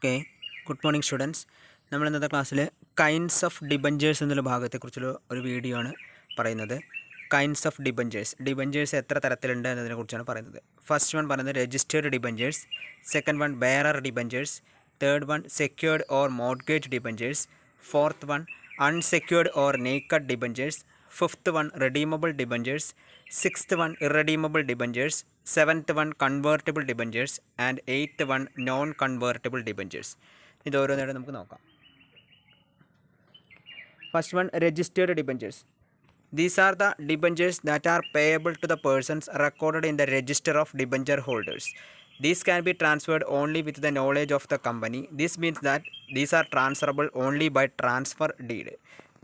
Okay, good morning students. നമ്മൾ ഇന്നത്തെ ക്ലാസ്സിൽ കൈൻഡ്സ് ഓഫ് ഡിബഞ്ചേഴ്സ് എന്നുള്ള ഭാഗത്തെക്കുറിച്ചുള്ള ഒരു വീഡിയോ ആണ് പറയുന്നത്. കൈൻഡ്സ് ഓഫ് ഡിബഞ്ചേഴ്സ് എത്ര തരത്തിലുണ്ട് എന്നതിനെക്കുറിച്ചാണ് പറയുന്നത്. ഫസ്റ്റ് വൺ പറയുന്നത് registered debentures, second one bearer debentures, third one secured or mortgage debentures, fourth one unsecured or naked debentures, fifth one redeemable debentures, sixth one irredeemable debentures, seventh one convertible debentures and eighth one non convertible debentures. ഇത് ഓരോന്നായിട്ട് നമുക്ക് നോക്കാം. First one registered debentures. These are the debentures that are payable to the persons recorded in the register of debenture holders. These can be transferred only with the knowledge of the company. This means that these are transferable only by transfer deed.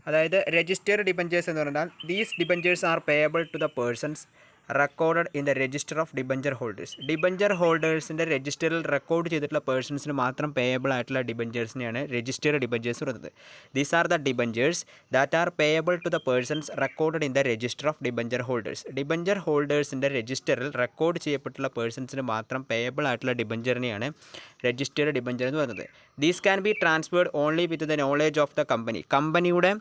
അതായത് registered debentures എന്ന് പറഞ്ഞാൽ these debentures are payable to the persons recorded in the register of debenture holders. Debenture ഹോൾഡേഴ്സിൻ്റെ രജിസ്റ്ററിൽ record ചെയ്തിട്ടുള്ള പേഴ്സൺസിന് മാത്രം payable ആയിട്ടുള്ള ഡിബഞ്ചേഴ്സിനെയാണ് രജിസ്റ്റേർഡ് ഡിബഞ്ചേഴ്സ് പറയുന്നത്. These are the debentures that are payable to the persons recorded in the register of debenture holders. Debenture ഹോൾഡേഴ്സിൻ്റെ രജിസ്റ്ററിൽ റെക്കോർഡ് ചെയ്യപ്പെട്ടുള്ള പേഴ്സൺസിന് മാത്രം പേയബിൾ ആയിട്ടുള്ള ഡിബഞ്ചറിനെയാണ് രജിസ്റ്റേർഡ് ഡിബഞ്ചർ എന്ന് പറയുന്നത്. These can be transferred only with the knowledge of the company. കമ്പനിയുടെ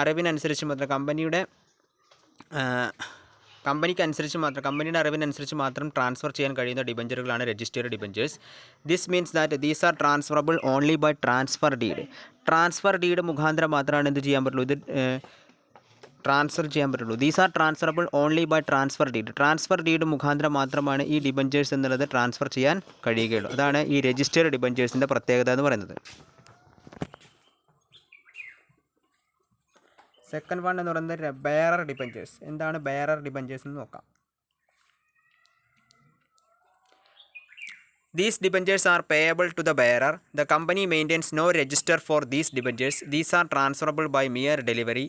അറിവിനനുസരിച്ച് മാത്രം കമ്പനിയുടെ അറിവിനനുസരിച്ച് മാത്രം ട്രാൻസ്ഫർ ചെയ്യാൻ കഴിയുന്ന ഡിബഞ്ചറുകളാണ് registered debentures. This means that these are transferable only by transfer deed. Transfer deed മുഖാന്തരം മാത്രമാണ് എന്ത് ചെയ്യാൻ പറ്റുള്ളൂ, ഇത് ട്രാൻസ്ഫർ ചെയ്യാൻ പറ്റുള്ളൂ. These are transferable only by transfer deed. Transfer deed മുഖാന്തരം മാത്രമാണ് ഈ ഡിബഞ്ചേഴ്സ് എന്നുള്ളത് ട്രാൻസ്ഫർ ചെയ്യാൻ കഴിയുകയുള്ളൂ. അതാണ് ഈ രജിസ്റ്റേർഡ് ഡിബഞ്ചേഴ്സിൻ്റെ പ്രത്യേകത എന്ന് പറയുന്നത്. സെക്കൻഡ് വൺ എന്ന് പറയുന്നത് ബെയറർ ഡിബഞ്ചേഴ്സ്. എന്താണ് ബെയറർ ഡിബഞ്ചേഴ്സ് എന്ന് നോക്കാം. These debentures are payable to the bearer. The company maintains no register for these debentures. These are transferable by mere delivery.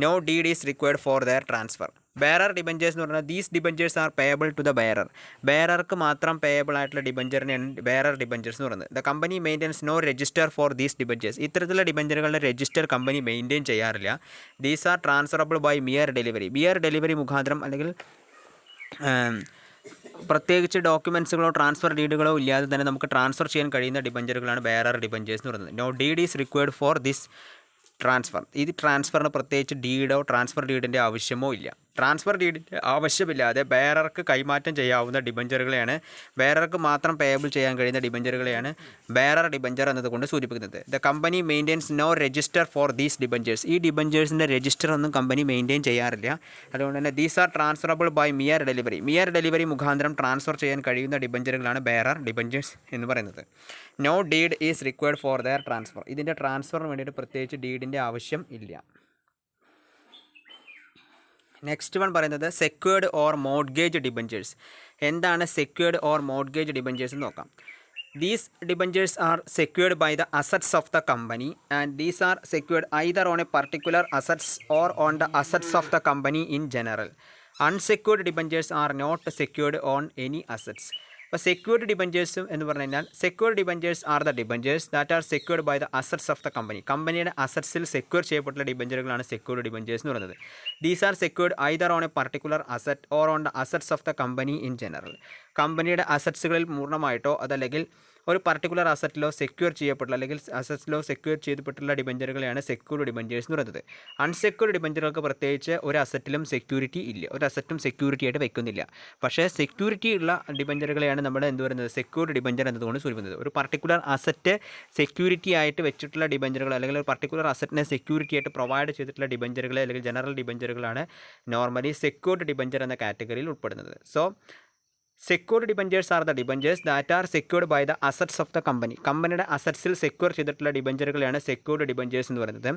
No deed is required for their transfer. Bearer debentures എന്ന് പറഞ്ഞാൽ these debentures are payable to the bearer. ബെയറർക്ക് മാത്രം payable ആയിട്ടുള്ള ഡിബഞ്ചറിനെയാണ് bearer debentures എന്ന് പറയുന്നത്. The company maintains no register for these debentures. ഇത്തരത്തിലുള്ള ഡിബഞ്ചറുകളുടെ രജിസ്റ്റർ കമ്പനി മെയിൻറ്റെയിൻ ചെയ്യാറില്ല. These are transferable by mere delivery. Mere delivery മുഖാന്തരം അല്ലെങ്കിൽ പ്രത്യേകിച്ച് ഡോക്യുമെൻറ്റ്സുകളോ ട്രാൻസ്ഫർ ഡീഡുകളോ ഇല്ലാതെ തന്നെ നമുക്ക് ട്രാൻസ്ഫർ ചെയ്യാൻ കഴിയുന്ന ഡിബഞ്ചറുകളാണ് ബെയറർ ഡിബഞ്ചേഴ്സ് എന്ന് പറയുന്നത്. No deed is required for this transfer. ഇത് ട്രാൻസ്ഫറിന് പ്രത്യേകിച്ച് ഡീഡോ ട്രാൻസ്ഫർ ഡീഡിൻ്റെ ആവശ്യമോ ഇല്ല. ട്രാൻസ്ഫർ ഡീഡിൻ്റെ ആവശ്യമില്ലാതെ ബെയറർക്ക് കൈമാറ്റം ചെയ്യാവുന്ന ഡിബഞ്ചറുകളെയാണ്, ബെയറർക്ക് മാത്രം പേയബിൾ ചെയ്യാൻ കഴിയുന്ന ഡിബഞ്ചറുകളെയാണ് ബെയറർ ഡിബഞ്ചർ എന്നതുകൊണ്ട് സൂചിപ്പിക്കുന്നത്. The company maintains no register for these debentures. ഈ ഡിബഞ്ചേഴ്സിൻ്റെ രജിസ്റ്റർ ഒന്നും കമ്പനി മെയിൻറ്റെയിൻ ചെയ്യാറില്ല. അതുകൊണ്ട് തന്നെ these are transferable by mere delivery. Mere delivery മുഖാന്തരം ട്രാൻസ്ഫർ ചെയ്യാൻ കഴിയുന്ന ഡിബഞ്ചറുകളാണ് ബെയറർ ഡിബഞ്ചേഴ്സ് എന്ന് പറയുന്നത്. No deed is required for their transfer. ഇതിൻ്റെ ട്രാൻസ്ഫറിന് വേണ്ടിയിട്ട് പ്രത്യേകിച്ച് ഡീഡിൻ്റെ ആവശ്യം ഇല്ല. നെക്സ്റ്റ് വൺ പറയുന്നത് സെക്യൂർഡ് ഓർ മോർഗേജ് ഡിബഞ്ചേഴ്സ്. എന്താണ് സെക്യൂർഡ് ഓർ മോർഗേജ് ഡിബഞ്ചേഴ്സ് എന്ന് നോക്കാം. These debentures are secured by the assets of the company, and these are secured either on a particular assets or on the assets of the company in general. Unsecured debentures are not secured on any assets. അപ്പോൾ secured ഡിബഞ്ചേഴ്സും എന്ന് പറഞ്ഞു കഴിഞ്ഞാൽ secured debentures are the debentures that are secured by the assets of the company. കമ്പനിയുടെ അസറ്റ്സിൽ secure ചെയ്യപ്പെട്ടുള്ള ഡിബഞ്ചറുകളാണ് secured debentures എന്ന് പറയുന്നത്. These are secured either on a particular asset or on the assets of the company in general. കമ്പനിയുടെ അസറ്റ്സുകളിൽ പൂർണ്ണമായിട്ടോ അതല്ലെങ്കിൽ ഒരു പർട്ടിക്കുലർ അസറ്റിലോ സെക്യൂർ ചെയ്യപ്പെട്ടുള്ള അല്ലെങ്കിൽ അസറ്റ്സിലോ സെക്യൂർ ചെയ്യപ്പെട്ടുള്ള ഡിബഞ്ചറുകളെയാണ് സെക്യൂർഡ് ഡിബഞ്ചേഴ്സ് എന്ന് പറയുന്നത്. അൺസെക്യൂർഡ് ഡിബഞ്ചറുകൾക്ക് പ്രത്യേകിച്ച് ഒരു അസറ്റിലും സെക്യൂരിറ്റി ഇല്ല, ഒരു അസറ്റും സെക്യൂരിറ്റി ആയിട്ട് വെക്കുന്നില്ല. പക്ഷേ സെക്യൂരിറ്റി ഉള്ള ഡിബഞ്ചറുകളെയാണ് നമ്മൾ എന്ത് പറയുന്നത്, സെക്യൂർഡ് ഡിബഞ്ചർ എന്നതുകൊണ്ട് സൂചിപ്പിക്കുന്നത്. ഒരു പർട്ടിക്കുലർ അസറ്റ് സെക്യൂരിറ്റി ആയിട്ട് വെച്ചിട്ടുള്ള ഡിബഞ്ചറുകൾ അല്ലെങ്കിൽ ഒരു പർട്ടിക്കുലർ അസറ്റിനെ സെക്യൂരിറ്റി ആയിട്ട് പ്രൊവൈഡ് ചെയ്തിട്ടുള്ള ഡിബഞ്ചറുകളെ അല്ലെങ്കിൽ ജനറൽ ഡിബഞ്ചറുകളാണ് നോർമലി സെക്യൂർഡ് ഡിബഞ്ചർ എന്ന കാറ്റഗറിയിൽ ഉൾപ്പെടുന്നത്. So secured debentures are the debentures that are secured by the assets of the company. കമ്പനിയുടെ അസറ്റ്സിൽ സെക്യൂർ ചെയ്തിട്ടുള്ള ഡിബഞ്ചറുകളെയാണ് സെക്യൂർഡ് ഡിബഞ്ചേഴ്സ് എന്ന് പറയുന്നത്.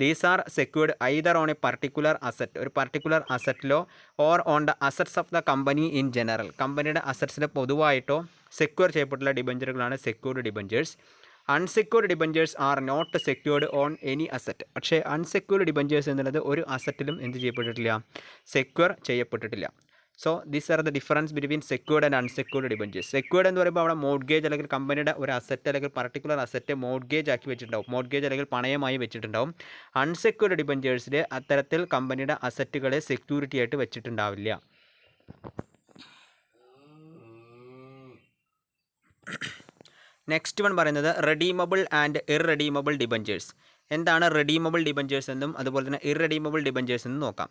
These are secured either on a particular asset, ഒരു പർട്ടിക്കുലർ അസറ്റിലോ or on the assets of the company in general. കമ്പനിയുടെ അസറ്റ്സിൽ പൊതുവായിട്ടോ സെക്യൂർ ചെയ്യപ്പെട്ടുള്ള ഡിബഞ്ചറുകളാണ് secured debentures. Unsecured debentures are not secured on any asset. പക്ഷേ അൺസെക്യൂർഡ് ഡിബഞ്ചേഴ്സ് എന്നുള്ളത് ഒരു അസറ്റിലും എന്ത് ചെയ്യപ്പെട്ടിട്ടില്ല, സെക്യൂർ ചെയ്യപ്പെട്ടിട്ടില്ല. So these are the difference between secured and unsecured debentures. Secured എന്ന് പറയുമ്പോൾ അവിടെ മോർഗേജ് അല്ലെങ്കിൽ കമ്പനിയുടെ ഒരു അസറ്റ് അല്ലെങ്കിൽ പർട്ടിക്കുലർ അസറ്റ് മോർഗേജ് ആക്കി വെച്ചിട്ടുണ്ടാവും, മോർഗേജ് അല്ലെങ്കിൽ പണയമായി വെച്ചിട്ടുണ്ടാവും. അൺസെക്യൂർഡ് ഡിബഞ്ചേഴ്സിൽ അത്തരത്തിൽ കമ്പനിയുടെ അസറ്റുകളെ സെക്യൂരിറ്റി ആയിട്ട് വെച്ചിട്ടുണ്ടാവില്ല. നെക്സ്റ്റ് വൺ പറയുന്നത് റെഡീമബിൾ ആൻഡ് ഇർറെഡീമബിൾ ഡിബഞ്ചേഴ്സ്. എന്താണ് റെഡീമബിൾ ഡിബഞ്ചേഴ്സ് എന്നും അതുപോലെ തന്നെ ഇർറെഡീമബിൾ ഡിബഞ്ചേഴ്സ് എന്നും നോക്കാം.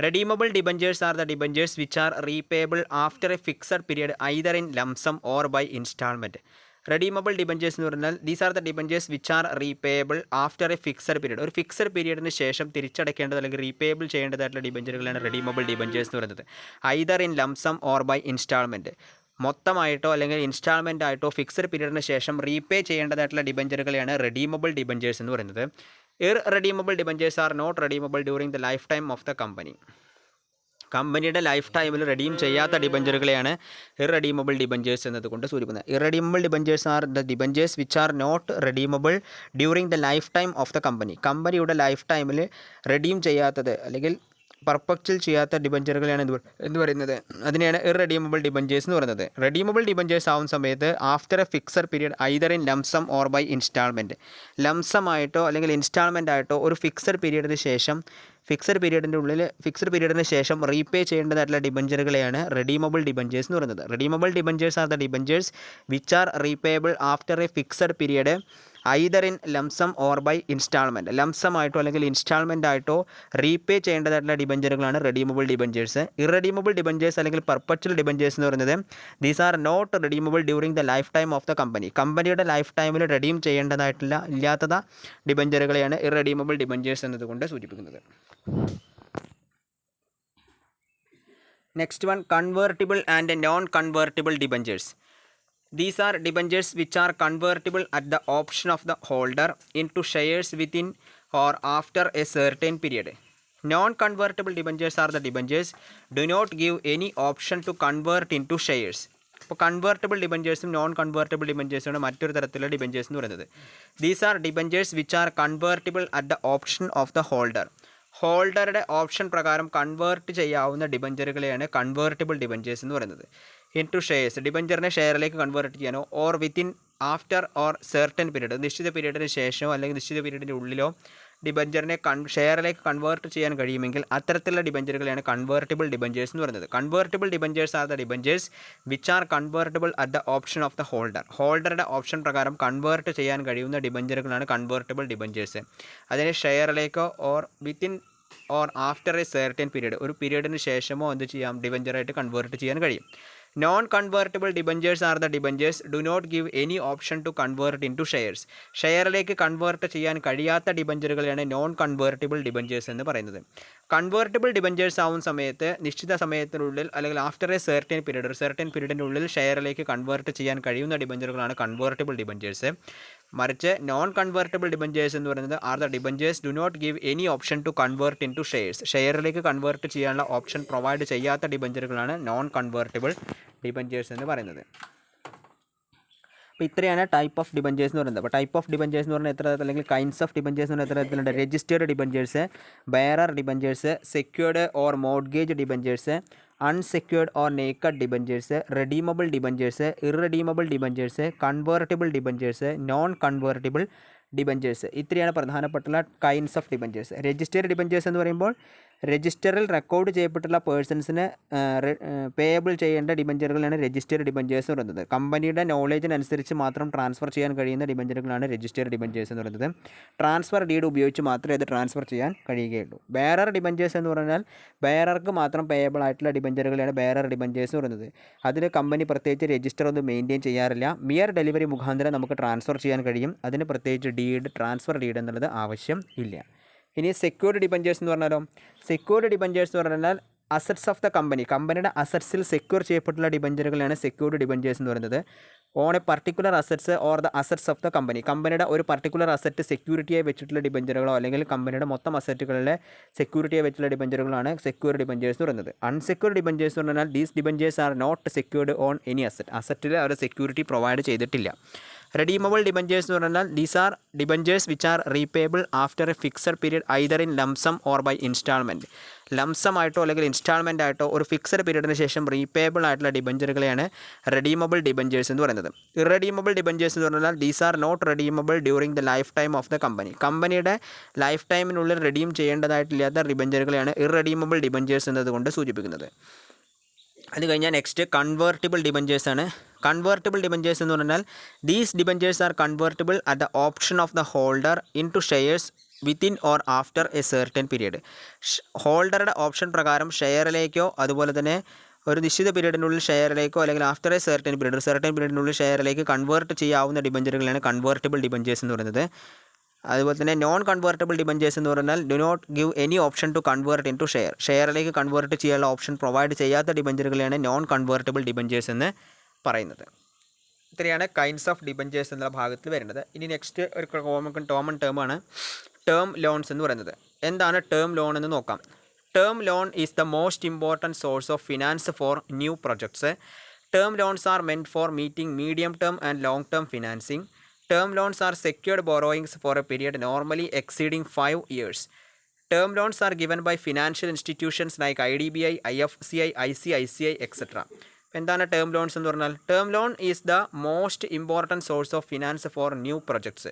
Redeemable debentures are the debentures which are repayable after a fixed period either in lump sum or by instalment. Redeemable debentures എന്ന് പറഞ്ഞാൽ these are the debentures which are repayable after a fixed period. ഒരു fixed പീരിയഡിന് ശേഷം തിരിച്ചടയ്ക്കേണ്ടത് അല്ലെങ്കിൽ repayable ചെയ്യേണ്ടതായിട്ടുള്ള ഡിബഞ്ചറുകളാണ് redeemable debentures എന്ന് പറയുന്നത്. Either in lump sum or by instalment. മൊത്തമായിട്ടോ അല്ലെങ്കിൽ ഇൻസ്റ്റാൾമെൻ്റ് ആയിട്ടോ ഫിക്സഡ് പീരിയഡിന് ശേഷം റീപേ ചെയ്യേണ്ടതായിട്ടുള്ള ഡിബഞ്ചറുകളെയാണ് റെഡീമബിൾ ഡിബഞ്ചേഴ്സ് എന്ന് പറയുന്നത്. Irredeemable debentures are not redeemable during the life time of the company. കമ്പനിയുടെ ലൈഫ് ടൈമിൽ റെഡീം ചെയ്യാത്ത ഡിബഞ്ചറുകളെയാണ് ഇർറെഡീമബിൾ ഡിബഞ്ചേഴ്സ് എന്നതുകൊണ്ട് സൂചിപ്പിക്കുന്നത്. Irredeemable debentures are the debentures which are not redeemable during the life time of the company. കമ്പനിയുടെ life ടൈമിൽ redeem ചെയ്യാത്തത് അല്ലെങ്കിൽ പെർപെക്ച്വൽ ചെയ്യാത്ത ഡിബഞ്ചറുകളാണ് എന്ന് പറയുന്നത്. അതിനെയാണ് ഇർറെഡീമബിൾ ഡിബഞ്ചേഴ്സ് എന്ന് പറയുന്നത്. റെഡീമബിൾ ഡിബഞ്ചേഴ്സ് ആവുന്ന സമയത്ത് after a fixed period either in lump sum or by instalment. Lump sum ആയിട്ടോ അല്ലെങ്കിൽ ഇൻസ്റ്റാൾമെൻ്റ് ആയിട്ടോ ഒരു ഫിക്സഡ് പീരിയഡിന് ശേഷം ഫിക്സഡ് പീരിയഡിന് ശേഷം റീപേ ചെയ്യേണ്ടതായിട്ടുള്ള ഡിബഞ്ചറുകളെയാണ് റെഡീമബിൾ ഡിബഞ്ചേഴ്സ് എന്ന് പറയുന്നത്. Redeemable debentures are the debentures which are repayable after a fixed period either in lump sum or by instalment. Lump sum ആയിട്ടോ അല്ലെങ്കിൽ ഇൻസ്റ്റാൾമെൻ്റ് ആയിട്ടോ റീപേ ചെയ്യേണ്ടതായിട്ടുള്ള ഡിബഞ്ചറുകളാണ് റെഡീമബിൾ ഡിബഞ്ചേഴ്സ്. ഇർറെഡീമബിൾ ഡിബഞ്ചേഴ്സ് അല്ലെങ്കിൽ പെർപെച്വൽ ഡിബഞ്ചേഴ്സ് എന്ന് പറയുന്നത് these are not redeemable during the life time of the company. കമ്പനിയുടെ life ടൈമിൽ റെഡീം ഇല്ലാത്ത ഡിബഞ്ചറുകളെയാണ് ഇർറെഡീമബിൾ ഡിബഞ്ചേഴ്സ് എന്നതുകൊണ്ട് സൂചിപ്പിക്കുന്നത്. Next one convertible and non convertible debentures. These are debentures which are convertible at the option of the holder into shares within or after a certain period. Non-convertible debentures are the debentures do not give any option to convert into shares. അപ്പോൾ convertible ഡിബഞ്ചേഴ്സും non convertible ഡിബഞ്ചേഴ്സുമാണ് മറ്റൊരു തരത്തിലുള്ള debentures എന്ന് പറയുന്നത്. These are debentures which are convertible at the option of the holder. ഹോൾഡറുടെ option പ്രകാരം convert ചെയ്യാവുന്ന ഡിബഞ്ചറുകളെയാണ് കൺവേർട്ടിബിൾ ഡിബഞ്ചേഴ്സ് എന്ന് പറയുന്നത്. ഇൻ ടു ഷെയർസ്, ഡിബഞ്ചറിനെ ഷെയറിലേക്ക് കൺവേർട്ട് ചെയ്യാനോ or within after or certain period, നിശ്ചിത പീരീഡിന് ശേഷമോ അല്ലെങ്കിൽ നിശ്ചിത പീരീഡിൻ്റെ ഉള്ളിലോ ഡിബഞ്ചറിനെ ഷെയറിലേക്ക് കൺവേർട്ട് ചെയ്യാൻ കഴിയുമെങ്കിൽ അത്തരത്തിലുള്ള ഡിബഞ്ചറുകളെയാണ് കൺവേർട്ടിബിൾ ഡിബഞ്ചേഴ്സ് എന്ന് പറയുന്നത്. Convertible debentures are the debentures which are convertible at the option of the holder. ഹോൾഡറുടെ ഓപ്ഷൻ പ്രകാരം കൺവേർട്ട് ചെയ്യാൻ കഴിയുന്ന ഡിബഞ്ചറുകളാണ് കൺവേർട്ടിബിൾ ഡിബഞ്ചേഴ്സ്. അതിന് ഷെയറിലേക്കോ or within or after a certain period, ഒരു പീരീഡിന് ശേഷമോ എന്ത് ചെയ്യാം, ഡിബഞ്ചറായിട്ട് കൺവേർട്ട് ചെയ്യാൻ കഴിയും. Non convertible debentures are the debentures do not give any option to convert into shares. ഷെയറിലേക്ക് കൺവേർട്ട് ചെയ്യാൻ കഴിയാത്ത ഡിബഞ്ചറുകളാണ് നോൺ കൺവേർട്ടിബിൾ ഡിബഞ്ചേഴ്സ് എന്ന് പറയുന്നത്. കൺവേർട്ടിബിൾ ഡിബഞ്ചേഴ്സ് ആവുന്ന സമയത്ത് നിശ്ചിത സമയത്തിനുള്ളിൽ അല്ലെങ്കിൽ ആഫ്റ്റർ എ സെർട്ടൻ പീരീഡ്, ഒരു സെർട്ടൻ പീരീഡിൻ്റെ ഉള്ളിൽ ഷെയറിലേക്ക് കൺവേർട്ട് ചെയ്യാൻ കഴിയുന്ന ഡിബഞ്ചറുകളാണ് കൺവേർട്ടിബിൾ ഡിബഞ്ചേഴ്സ്. മറിച്ച് നോൺ കൺവേർട്ടബിൾ ഡിബഞ്ചേഴ്സ് എന്ന് പറയുന്നത് are the debentures do not give any option to convert into shares. ഷെയറിലേക്ക് കൺവേർട്ട് ചെയ്യാനുള്ള ഓപ്ഷൻ പ്രൊവൈഡ് ചെയ്യാത്ത ഡിബഞ്ചറുകളാണ് നോൺ കൺവേർട്ടിബിൾ ഡിബഞ്ചേഴ്സ് എന്ന് പറയുന്നത്. അപ്പോൾ ഇത്രയാണ് ടൈപ്പ് ഓഫ് ഡിബഞ്ചേഴ്സ് എന്ന് പറയുന്നത്. അപ്പോൾ ടൈപ്പ് ഓഫ് ഡിബഞ്ചേഴ്സ് എന്ന് പറഞ്ഞാൽ എത്ര തരത്തിൽ, അല്ലെങ്കിൽ കൈൻഡ്സ് ഓഫ് ഡിബഞ്ചേഴ്സ് എന്ന് പറഞ്ഞാൽ എത്ര തരത്തിലുണ്ട്? Registered debentures, bearer debentures, secured or mortgage debentures, unsecured or naked debentures, redeemable debentures, irredeemable debentures, convertible debentures, non convertible debentures. ഇത്രയാണ് പ്രധാനപ്പെട്ടുള്ള kinds of debentures. Registered debentures എന്ന് പറയുമ്പോൾ രജിസ്റ്ററിൽ റെക്കോർഡ് ചെയ്യപ്പെട്ടുള്ള പേഴ്സൺസിന് പേയബിൾ ചെയ്യേണ്ട ഡിബഞ്ചറുകളാണ് രജിസ്റ്റേർഡ് ഡിബഞ്ചേഴ്സ് എന്ന് പറയുന്നത്. കമ്പനിയുടെ നോളേജിനനുസരിച്ച് മാത്രം ട്രാൻസ്ഫർ ചെയ്യാൻ കഴിയുന്ന ഡിബഞ്ചറുകളാണ് രജിസ്റ്റേർഡ് ഡിബഞ്ചേഴ്സ് എന്ന് പറയുന്നത്. ട്രാൻസ്ഫർ ഡീഡ് ഉപയോഗിച്ച് മാത്രമേ അത് ട്രാൻസ്ഫർ ചെയ്യാൻ കഴിയുകയുള്ളൂ. ബെയറർ ഡിബഞ്ചേഴ്സ് എന്ന് പറഞ്ഞാൽ ബെയറർക്ക് മാത്രം പേയബിൾ ആയിട്ടുള്ള ഡിബഞ്ചറുകളാണ് ബെയറർ ഡിബഞ്ചേഴ്സ് എന്ന് പറയുന്നത്. അതിൽ കമ്പനി പ്രത്യേകിച്ച് രജിസ്റ്റർ ഒന്നും മെയിൻറ്റെയിൻ ചെയ്യാറില്ല. മിയർ ഡെലിവറി മുഖാന്തരം നമുക്ക് ട്രാൻസ്ഫർ ചെയ്യാൻ കഴിയും. അതിന് പ്രത്യേകിച്ച് ട്രാൻസ്ഫർ ഡീഡ് എന്നുള്ളത് ആവശ്യം ഇല്ല. ഇനി സെക്യൂർഡ് ഡിബഞ്ചേഴ്സ് എന്ന് പറഞ്ഞാലോ, സെക്യൂർഡ് ഡിബഞ്ചേഴ്സ് എന്ന് പറഞ്ഞാൽ അസറ്റ്സ് ഓഫ് ദ കമ്പനി, കമ്പനിയുടെ അസറ്റ്സിൽ സെക്യൂർ ചെയ്യപ്പെട്ടുള്ള ഡിബഞ്ചറുകളാണ് സെക്യൂർഡ് ഡിബഞ്ചേഴ്സ് എന്ന് പറയുന്നത്. On a particular assets or the assets of the company, കമ്പനിയുടെ ഒരു പർട്ടിക്കുലർ അസറ്റ് സെക്യൂരിറ്റിയായി വെച്ചിട്ടുള്ള ഡിബഞ്ചറുകളോ അല്ലെങ്കിൽ കമ്പനിയുടെ മൊത്തം അസറ്റുകളിലെ സെക്യൂരിറ്റിയായി വെച്ചിട്ടുള്ള ഡിബഞ്ചറുകളാണ് സെക്യൂർഡ് ഡിബഞ്ചേഴ്സ് എന്ന് പറയുന്നത്. അൺസെക്യൂർഡ് ഡിബഞ്ചേഴ്സ് എന്ന് പറഞ്ഞാൽ these debentures are not secured on any asset, അസറ്റിൽ അവർ സെക്യൂരിറ്റി പ്രൊവൈഡ് ചെയ്തിട്ടില്ല. റെഡീമബിൾ ഡിബഞ്ചേഴ്സ് എന്ന് പറഞ്ഞാൽ these are debentures which are repayable after a fixed period either in lump sum or by instalment. Lump sum ആയിട്ടോ അല്ലെങ്കിൽ instalment ആയിട്ടോ ഒരു ഫിക്സഡ് പീരീഡിന് ശേഷം റീപേബിൾ ആയിട്ടുള്ള ഡിബഞ്ചറുകളെയാണ് റെഡീമബിൾ ഡിബഞ്ചേഴ്സ് എന്ന് പറയുന്നത്. ഇറഡീമബിൾ ഡിബഞ്ചേഴ്സ് എന്ന് പറഞ്ഞാൽ these are not redeemable during the life time of the company, കമ്പനിയുടെ ലൈഫ് ടൈമിനുള്ളിൽ റെഡീം ചെയ്യേണ്ടതായിട്ടില്ലാത്ത ഡിബഞ്ചറുകളെയാണ് ഇറഡീമബിൾ ഡിബഞ്ചേഴ്സ് എന്നതുകൊണ്ട് സൂചിപ്പിക്കുന്നത്. അത് കഴിഞ്ഞാൽ നെക്സ്റ്റ് കൺവേർട്ടിബിൾ ഡിബഞ്ചേഴ്സ് ആണ്. കൺവേർട്ടിബിൾ ഡിബഞ്ചേഴ്സ് എന്ന് പറഞ്ഞാൽ these debentures are convertible at the option of the holder into shares within or after a certain period. ഹോൾഡറുടെ ഓപ്ഷൻ പ്രകാരം ഷെയറിലേക്കോ അതുപോലെ തന്നെ ഒരു നിശ്ചിത പീരീഡിനുള്ളിൽ ഷെയറിലേക്കോ അല്ലെങ്കിൽ ആഫ്റ്റർ എ സെർട്ടൻ പീരീഡ് ഒരു സെർട്ടൻ പീരീഡിനുള്ളിൽ ഷെയറിലേക്ക് കൺവേർട്ട് ചെയ്യാവുന്ന ഡിബഞ്ചറുകളാണ് കൺവേർട്ടിബിൾ ഡിബഞ്ചേഴ്സ് എന്ന് പറയുന്നത്. അതുപോലെ തന്നെ നോൺ കൺവേർട്ടബിൾ ഡിബഞ്ചേഴ്സ് എന്ന് പറഞ്ഞാൽ do not give any option to convert into ഷെയറിലേക്ക് കൺവേർട്ട് ചെയ്യാനുള്ള ഓപ്ഷൻ പ്രൊവൈഡ് ചെയ്യാത്ത ഡിബഞ്ചറുകളെയാണ് നോൺ കൺവേർട്ടബിൾ ഡിബഞ്ചേഴ്സ് എന്ന് പറയുന്നത്. ഇത്രയാണ് കൈൻഡ്സ് ഓഫ് ഡിബഞ്ചേഴ്സ് എന്നുള്ള ഭാഗത്തിൽ വരുന്നത്. ഇനി നെക്സ്റ്റ് ഒരു കോമൺ ടേമാണ് ടേം ലോൺസ് എന്ന് പറയുന്നത്. എന്താണ് ടേം ലോൺ എന്ന് നോക്കാം. Term loan is the most important source of finance for new projects. Term loans are meant for meeting medium term and long term financing. Term loans are secured borrowings for a period normally exceeding 5 years. Term loans are given by financial institutions like IDBI, IFCI, ICICI, etc. എന്താണ് term loans എന്ന് പറഞ്ഞാൽ? Term loan is the most important source of finance for new projects.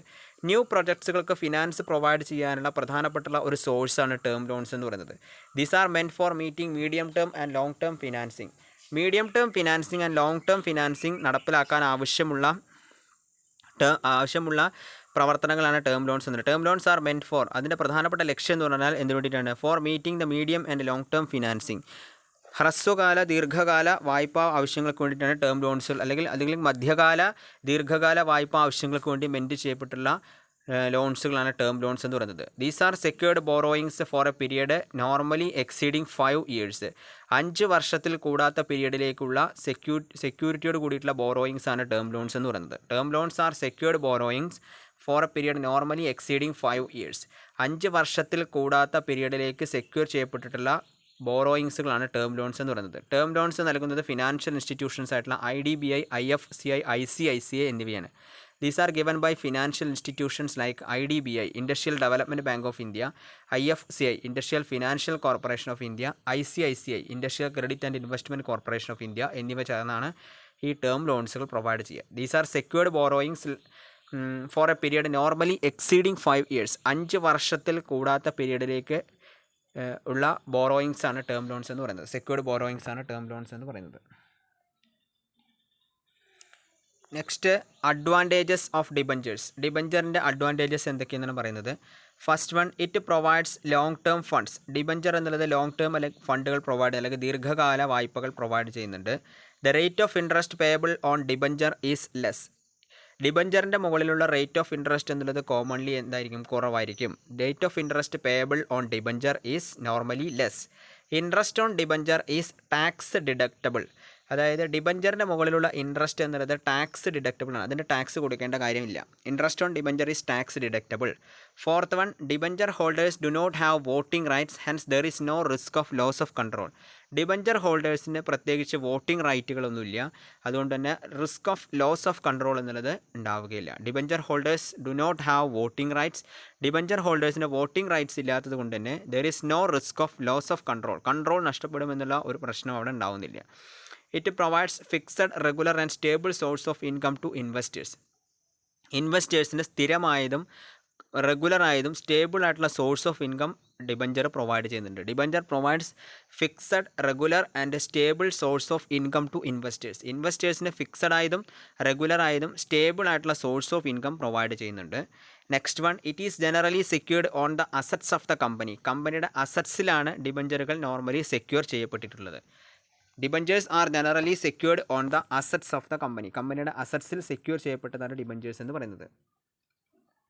New പ്രൊജക്ട്സുകൾക്ക് finance provide ചെയ്യാനുള്ള പ്രധാനപ്പെട്ടുള്ള ഒരു സോഴ്സാണ് term loans എന്ന് പറയുന്നത്. These are meant for meeting medium term and long term financing. Medium term financing and long term financing നടപ്പിലാക്കാൻ ആവശ്യമുള്ള പ്രവർത്തനങ്ങളാണ് ടേം ലോൺസ് എന്നത്. Term loans are meant for, അതിൻ്റെ പ്രധാനപ്പെട്ട ലക്ഷ്യം എന്ന് പറഞ്ഞാൽ എന്തിനു വേണ്ടിയിട്ടാണ്? For meeting the medium and long term financing. ഹ്രസ്വകാല ദീർഘകാല വായ്പാ ആവശ്യങ്ങൾക്ക് വേണ്ടിയിട്ടാണ് ടേം ലോൺസുകൾ അല്ലെങ്കിൽ മധ്യകാല ദീർഘകാല വായ്പാ ആവശ്യങ്ങൾക്ക് വേണ്ടി മെൻറ്റ് ചെയ്യപ്പെട്ടുള്ള ലോൺസുകളാണ് ടേം ലോൺസ് എന്ന് പറയുന്നത്. These are secured borrowings for a period normally exceeding 5 years. 5 വർഷത്തിൽ കൂടാത്ത പീരീഡിലേക്കുള്ള സെക്യൂരിറ്റിയോട് കൂടിയിട്ടുള്ള ബോറോയിങ്സ് ആണ് ടേം ലോൺസ് എന്ന് പറയുന്നത്. Term loans are secured borrowings for a period normally exceeding 5 years. 5 വർഷത്തിൽ കൂടാത്ത പീരീഡിലേക്ക് സെക്യൂർ ചെയ്യപ്പെട്ടിട്ടുള്ള ബോറോയിങ്സുകളാണ് ടേം ലോൺസ് എന്ന് പറയുന്നത്. ടേം ലോൺസ് നൽകുന്നത് ഫിനാൻഷ്യൽ ഇൻസ്റ്റിറ്റ്യൂഷൻസ് ആയിട്ടുള്ള IDBI, IFCI, ICICI എന്നിവയാണ്. These are given by financial institutions like IDBI, Industrial Development Bank of India, IFCI, Industrial Financial Corporation of India, ICICI, Industrial Credit and Investment Corporation of India എന്നിവ ചേർന്നാണ് ഈ term ലോൺസുകൾ provide ചെയ്യുക. These are secured borrowings for a period normally exceeding 5 years. 5 വർഷത്തിൽ കൂടാത്ത പീരീഡിലേക്ക് ഉള്ള borrowings ആണ് term loans എന്ന് പറയുന്നത്. സെക്യൂർഡ് ബോറോയിങ്സ് ആണ് ടേം ലോൺസ് എന്ന് പറയുന്നത്. Next advantages of debentures. ഡിബഞ്ചറിൻ്റെ അഡ്വാൻറ്റേജസ് എന്തൊക്കെയെന്നാണ് പറയുന്നത്. First one, it provides long term funds. Debenture എന്നുള്ളത് ലോങ് ടേം അല്ലെങ്കിൽ ഫണ്ടുകൾ പ്രൊവൈഡ് അല്ലെങ്കിൽ ദീർഘകാല വായ്പകൾ പ്രൊവൈഡ് ചെയ്യുന്നുണ്ട്. The rate of interest payable on debenture is less. ഡിബഞ്ചറിൻ്റെ മുകളിലുള്ള റേറ്റ് ഓഫ് ഇൻട്രസ്റ്റ് എന്നുള്ളത് കോമൺലി എന്തായിരിക്കും? കുറവായിരിക്കും. Rate of interest payable on debenture is normally less. Interest on debenture is tax deductible. അതായത് ഡിബഞ്ചറിൻ്റെ മുകളിലുള്ള ഇൻട്രസ്റ്റ് എന്നുള്ളത് ടാക്സ് ഡിഡക്റ്റബിൾ ആണ്. അതിൻ്റെ ടാക്സ് കൊടുക്കേണ്ട കാര്യമില്ല. Interest on debenture is tax deductible. Fourth one, debenture holders do not have voting rights, hence there is no risk of loss of control. Debenture ഹോൾഡേഴ്സിന് പ്രത്യേകിച്ച് voting റൈറ്റുകളൊന്നുമില്ല. അതുകൊണ്ട് തന്നെ risk of loss of control എന്നുള്ളത് ഉണ്ടാവുകയില്ല. Debenture holders do not have voting rights. Debenture ഹോൾഡേഴ്സിന് voting rights ഇല്ലാത്തത് കൊണ്ട് തന്നെ there is no risk of loss of control നഷ്ടപ്പെടുമെന്നുള്ള ഒരു പ്രശ്നം അവിടെ ഉണ്ടാവുന്നില്ല. It provides fixed, regular and stable source of income to investors. ഇൻവെസ്റ്റേഴ്സിന് സ്ഥിരമായതും റെഗുലറായതും സ്റ്റേബിൾ ആയിട്ടുള്ള source of income debenture provide ചെയ്യുന്നുണ്ട്. Debenture provides fixed, regular and stable source of income to investors. ഇൻവെസ്റ്റേഴ്സിന് ഫിക്സഡ് ആയതും റെഗുലർ ആയതും സ്റ്റേബിൾ ആയിട്ടുള്ള source of income provide ചെയ്യുന്നുണ്ട്. Next one, it is generally secured on the assets of the company. കമ്പനിയുടെ അസറ്റ്സിലാണ് ഡിബഞ്ചറുകൾ normally secure ചെയ്യപ്പെട്ടിട്ടുള്ളത്. Debentures are generally secured on the assets of the company. കമ്പനിയുടെ അസറ്റ്സിൽ സെക്യൂർ ചെയ്യപ്പെട്ടതാണ് ഡിബഞ്ചേഴ്സ് എന്ന് പറയുന്നത്.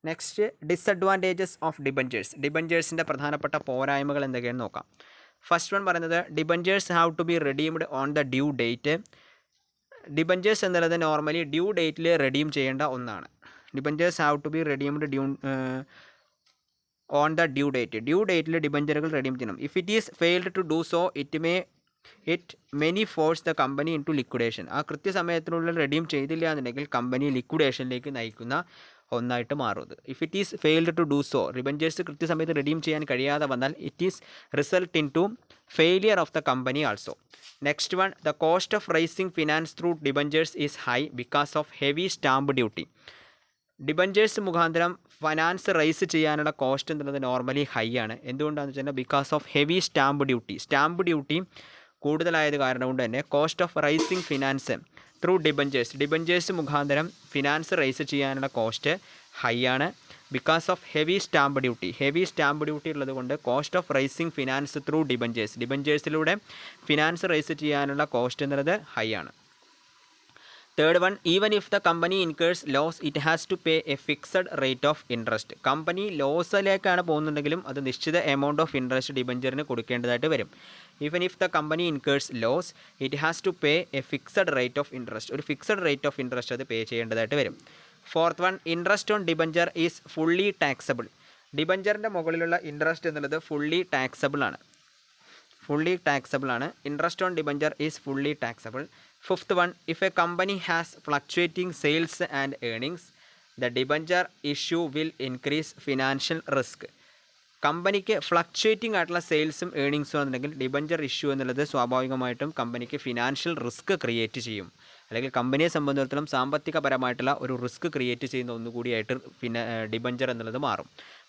Next, disadvantages of debentures. ഡിബഞ്ചേഴ്സിൻ്റെ പ്രധാനപ്പെട്ട പോരായ്മകൾ എന്തൊക്കെയാണെന്ന് നോക്കാം. ഫസ്റ്റ് വൺ പറയുന്നത് debentures have to be redeemed on the due date. Debentures എന്നുള്ളത് നോർമലി ഡ്യൂ ഡേറ്റിൽ റെഡീം ചെയ്യേണ്ട ഒന്നാണ്. Debentures have to be redeemed on the due date. Due ഡേറ്റിൽ ഡിബഞ്ചറുകൾ റെഡീം ചെയ്യണം. If it is failed to do so it many force the company into liquidation. ആ കൃത്യസമയത്തിനുള്ളിൽ redeem ചെയ്തില്ല എന്നുണ്ടെങ്കിൽ കമ്പനി ലിക്വിഡേഷനിലേക്ക് നയിക്കുന്ന ഒന്നായിട്ട് മാറും. If it is failed to do so, debentures കൃത്യസമയത്ത് റെഡീം ചെയ്യാൻ കഴിയാതെ വന്നാൽ it is result into failure of the company also. Next one, the cost of raising finance through debentures is high because of heavy stamp duty. Debentures മുഖാന്തരം finance raise ചെയ്യാനുള്ള cost എന്നുള്ളത് normally high ആണ്. എന്തുകൊണ്ടാണെന്ന് വെച്ചാൽ because of heavy stamp duty. Stamp duty കൂടുതലായത് കാരണം കൊണ്ട് തന്നെ cost of raising finance through debentures മുഖാന്തരം ഫിനാൻസ് റേസ് ചെയ്യാനുള്ള കോസ്റ്റ് ഹൈ ആണ്. Because of heavy stamp duty ഉള്ളത് കൊണ്ട് cost of raising finance through ഡിബഞ്ചേഴ്സിലൂടെ ഫിനാൻസ് റേസ് ചെയ്യാനുള്ള കോസ്റ്റ് എന്നുള്ളത് ഹൈ ആണ്. Third one, even if the company incurs loss it has to pay a fixed rate of interest. Company ലോസിലേക്കാണ് പോകുന്നുണ്ടെങ്കിലും അത് നിശ്ചിത എമൗണ്ട് ഓഫ് ഇൻട്രസ്റ്റ് ഡിബഞ്ചറിന് കൊടുക്കേണ്ടതായിട്ട് വരും. Even if the company incurs loss it has to pay a fixed rate of interest. ഒരു fixed rate of interest അത് pay ചെയ്യേണ്ടതായിട്ട് വരും. Fourth one, interest on debenture is fully taxable. ഡിബഞ്ചറിൻ്റെ മുകളിലുള്ള interest എന്നുള്ളത് ഫുള്ളി ടാക്സബിൾ ആണ്. Interest on debenture is fully taxable. Fifth one, if a company has fluctuating sales and earnings the debenture issue will increase financial risk. കമ്പനിക്ക് fluctuating ആയിട്ടുള്ള സെയിൽസും ഏണിങ്സും എന്നുണ്ടെങ്കിൽ debenture issue എന്നുള്ളത് സ്വാഭാവികമായിട്ടും കമ്പനിക്ക് ഫിനാൻഷ്യൽ റിസ്ക് ക്രിയേറ്റ് ചെയ്യും. അല്ലെങ്കിൽ കമ്പനിയെ സംബന്ധിച്ചിടത്തോളം സാമ്പത്തികപരമായിട്ടുള്ള ഒരു റിസ്ക് ക്രിയേറ്റ് ചെയ്യുന്ന ഒന്നുകൂടിയായിട്ട് ഡിബഞ്ചർ എന്നുള്ളത് മാറും.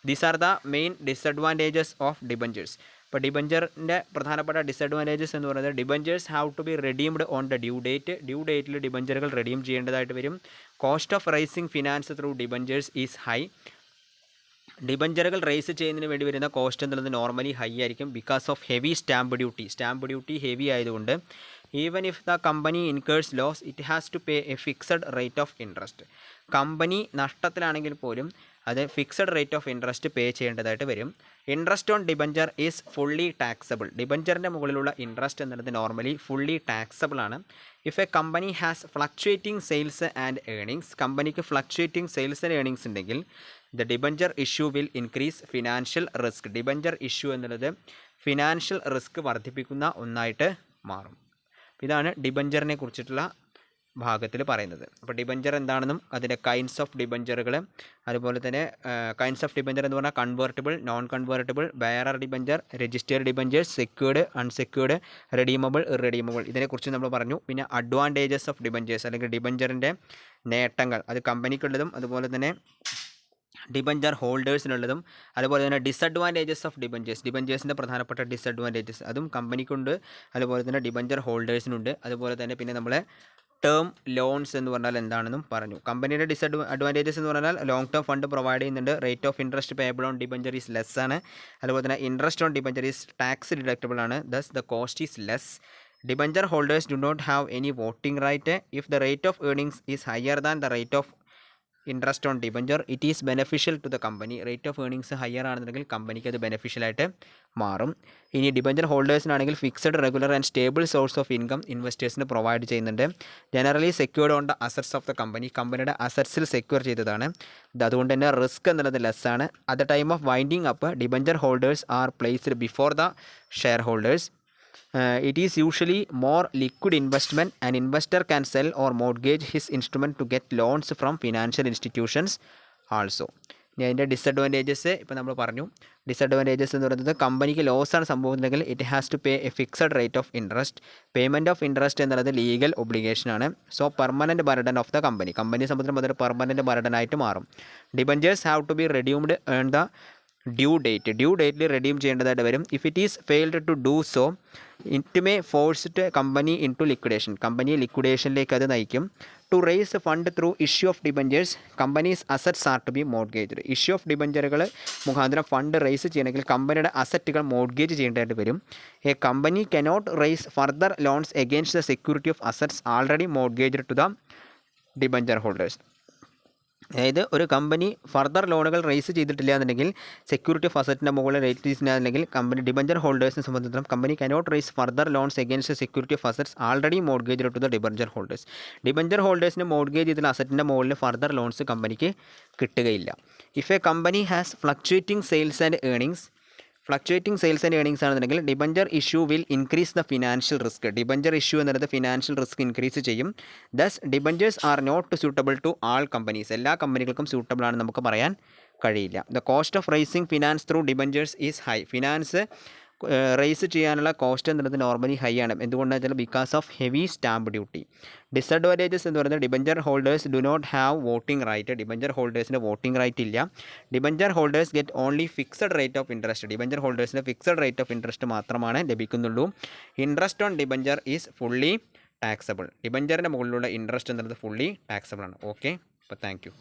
These are the main disadvantages of debentures. ഇപ്പോൾ ഡിബഞ്ചറിൻ്റെ പ്രധാനപ്പെട്ട ഡിസഡ്വാൻറ്റേജസ് എന്ന് പറയുന്നത് debentures have to be redeemed on the due ഡേറ്റിൽ ഡിബഞ്ചറുകൾ റെഡീം ചെയ്യേണ്ടതായിട്ട് വരും. Cost of raising finance through debentures is high. ഡിബഞ്ചറുകൾ റേസ് ചെയ്യുന്നതിന് വേണ്ടി വരുന്ന കോസ്റ്റ് എന്നുള്ളത് നോർമലി ഹൈ ആയിരിക്കും because of heavy stamp duty heavy ആയതുകൊണ്ട്. Even if the company incurs loss it has to pay a fixed rate of interest. Company നഷ്ടത്തിലാണെങ്കിൽ പോലും അത് fixed rate of interest pay ചെയ്യേണ്ടതായിട്ട് വരും. Interest on debenture is fully taxable. ഡിബഞ്ചറിൻ്റെ മുകളിലുള്ള interest എന്നുള്ളത് normally fully taxable ആണ്. If a company has fluctuating sales and earnings, കമ്പനിക്ക് ഫ്ലക്ച്വേറ്റിംഗ് സെയിൽസ് ആൻഡ് ഏണിങ്സ് ഉണ്ടെങ്കിൽ the debenture issue will increase financial risk. Debenture issue എന്നുള്ളത് financial risk വർദ്ധിപ്പിക്കുന്ന ഒന്നായിട്ട് മാറും. ഇതാണ് ഡിബഞ്ചറിനെ കുറിച്ചിട്ടുള്ള ഭാഗത്തിൽ പറയുന്നത്. അപ്പോൾ ഡിബഞ്ചർ എന്താണെന്നും അതിൻ്റെ കൈൻഡ്സ് ഓഫ് ഡിബഞ്ചറുകൾ, അതുപോലെ തന്നെ കൈൻഡ്സ് ഓഫ് ഡിബഞ്ചർ എന്ന് പറഞ്ഞാൽ convertible, non convertible, bearer debenture, registered debentures, secured, unsecured, redeemable, irredeemable, ഇതിനെക്കുറിച്ച് നമ്മൾ പറഞ്ഞു. പിന്നെ അഡ്വാൻറ്റേജസ് ഓഫ് ഡിബഞ്ചേഴ്സ് അല്ലെങ്കിൽ ഡിബഞ്ചറിൻ്റെ നേട്ടങ്ങൾ, അത് കമ്പനിക്കുള്ളതും അതുപോലെ തന്നെ ഡിബഞ്ചർ ഹോൾഡേഴ്സിനുള്ളതും, അതുപോലെ തന്നെ ഡിസഡ്വാൻറ്റേജസ് ഓഫ് ഡിബഞ്ചേഴ്സിൻ്റെ പ്രധാനപ്പെട്ട ഡിസഡ്വാൻറ്റേജസ് അതും കമ്പനിക്കുണ്ട്, അതുപോലെ തന്നെ ഡിബഞ്ചർ ഹോൾഡേഴ്സിനുണ്ട്. അതുപോലെ തന്നെ പിന്നെ നമ്മൾ ടേം ലോൺസ് എന്ന് പറഞ്ഞാൽ എന്താണെന്നും പറഞ്ഞു. കമ്പനിയുടെ അഡ്വാൻറ്റേജസ് എന്ന് പറഞ്ഞാൽ ലോങ് ടേം ഫണ്ട് പ്രൊവൈഡ് ചെയ്യുന്നുണ്ട്. Rate of interest payable on debenture is less ആണ്. അതുപോലെ തന്നെ interest on debenture is tax deductible ആണ്. Thus the cost is less. Debenture holders do not have any voting right. If the rate of earnings is higher than the rate of interest on debenture it is beneficial to the company. Rate of earnings higher ആണെന്നുണ്ടെങ്കിൽ കമ്പനിക്ക് അത് ബെനഫിഷ്യലായിട്ട് മാറും. ഇനി debenture ഹോൾഡേഴ്സിനാണെങ്കിൽ fixed, regular and stable source of income ഇൻവെസ്റ്റേഴ്സിന് provide ചെയ്യുന്നുണ്ട്. Generally secured on the assets of the കമ്പനിയുടെ അസറ്റ്സിൽ സെക്യൂർ ചെയ്തതാണ്. അതുകൊണ്ട് തന്നെ റിസ്ക് എന്നുള്ളത് ലെസ് ആണ്. At the time of winding up debenture holders are placed before the share holders. It is usually more liquid investment. An investor can sell or mortgage his instrument to get loans from financial institutions also. ഇനി അതിൻ്റെ disadvantages ഇപ്പോൾ നമ്മൾ പറഞ്ഞു. Disadvantages എന്ന് പറയുന്നത് കമ്പനിക്ക് ലോസാണ് സംഭവിക്കുന്നെങ്കിൽ it has to pay a fixed rate of interest. Payment of interest എന്നുള്ളത് ലീഗൽ ഒബ്ലിഗേഷനാണ്. So permanent burden of the കമ്പനിയെ സംബന്ധിച്ചിടത്തോളം അതൊരു പെർമനൻറ്റ് ബർഡനായിട്ട് മാറും. Debentures have to be redeemed on the due ഡേറ്റിൽ റെഡീം ചെയ്യേണ്ടതായിട്ട് വരും. If it is failed to do so it may forced company into liquidation. കമ്പനിയെ ലിക്വിഡേഷനിലേക്ക് അത് നയിക്കും. To raise fund through issue of debentures companies assets are to be mortgaged. Issue of ഡിബഞ്ചറുകൾ മുഖാന്തരം fund raise ചെയ്യണമെങ്കിൽ കമ്പനിയുടെ അസറ്റുകൾ mortgage ചെയ്യേണ്ടതായിട്ട് വരും. A company cannot raise further loans against the security of assets already mortgaged to the debenture holders. അതായത് ഒരു company further ലോണുകൾ റേസ് ചെയ്തിട്ടില്ല എന്നുണ്ടെങ്കിൽ സെക്യൂരിറ്റി ഓഫ് അസറ്റിൻ്റെ മുകളിൽ റേറ്റ് ചെയ്തില്ലെങ്കിൽ കമ്പനി ഡിബഞ്ചർ ഹോൾഡേഴ്സിനെ സംബന്ധിച്ചിടത്തോളം company cannot raise further loans against security of assets already mortgaged to the debenture holders. Debenture ഹോൾഡേഴ്സിന് മോഡ്ഗേജ് ചെയ്തിട്ടുള്ള അസറ്റിൻ്റെ മുകളിൽ ഫർദർ ലോൺസ് കമ്പനിക്ക് കിട്ടുകയില്ല. If a company has fluctuating sales and earnings ആണെന്നുണ്ടെങ്കിൽ debenture issue will increase the financial risk. Debenture issue എന്നത് financial risk increase ചെയ്യും. Thus debentures are not suitable to all companies. എല്ലാ കമ്പനികൾക്കും സ്യൂട്ടബിൾ ആണെന്ന് നമുക്ക് പറയാൻ കഴിയില്ല. The cost of raising finance through debentures is high. Finance raise ചെയ്യാനുള്ള cost എന്നുള്ളത് നോർമലി ഹൈ ആണ്. എന്തുകൊണ്ടാണെന്ന് വെച്ചാൽ because of heavy stamp duty. Disadvantages എന്ന് പറയുന്നത് debenture holders do not have voting right. Debenture ഹോൾഡേഴ്സിന് വോട്ടിംഗ് റൈറ്റ് ഇല്ല. Debenture holders get only fixed rate of interest. Debenture ഹോൾഡേഴ്സിന് ഫിക്സഡ് റേറ്റ് ഓഫ് ഇൻട്രസ്റ്റ് മാത്രമാണ് ലഭിക്കുന്നുള്ളൂ. Interest on debenture is fully taxable. ഡിബഞ്ചറിൻ്റെ മുകളിലുള്ള interest എന്നുള്ളത് ഫുള്ളി ടാക്സബിൾ ആണ്. Okay, അപ്പോൾ താങ്ക് യു.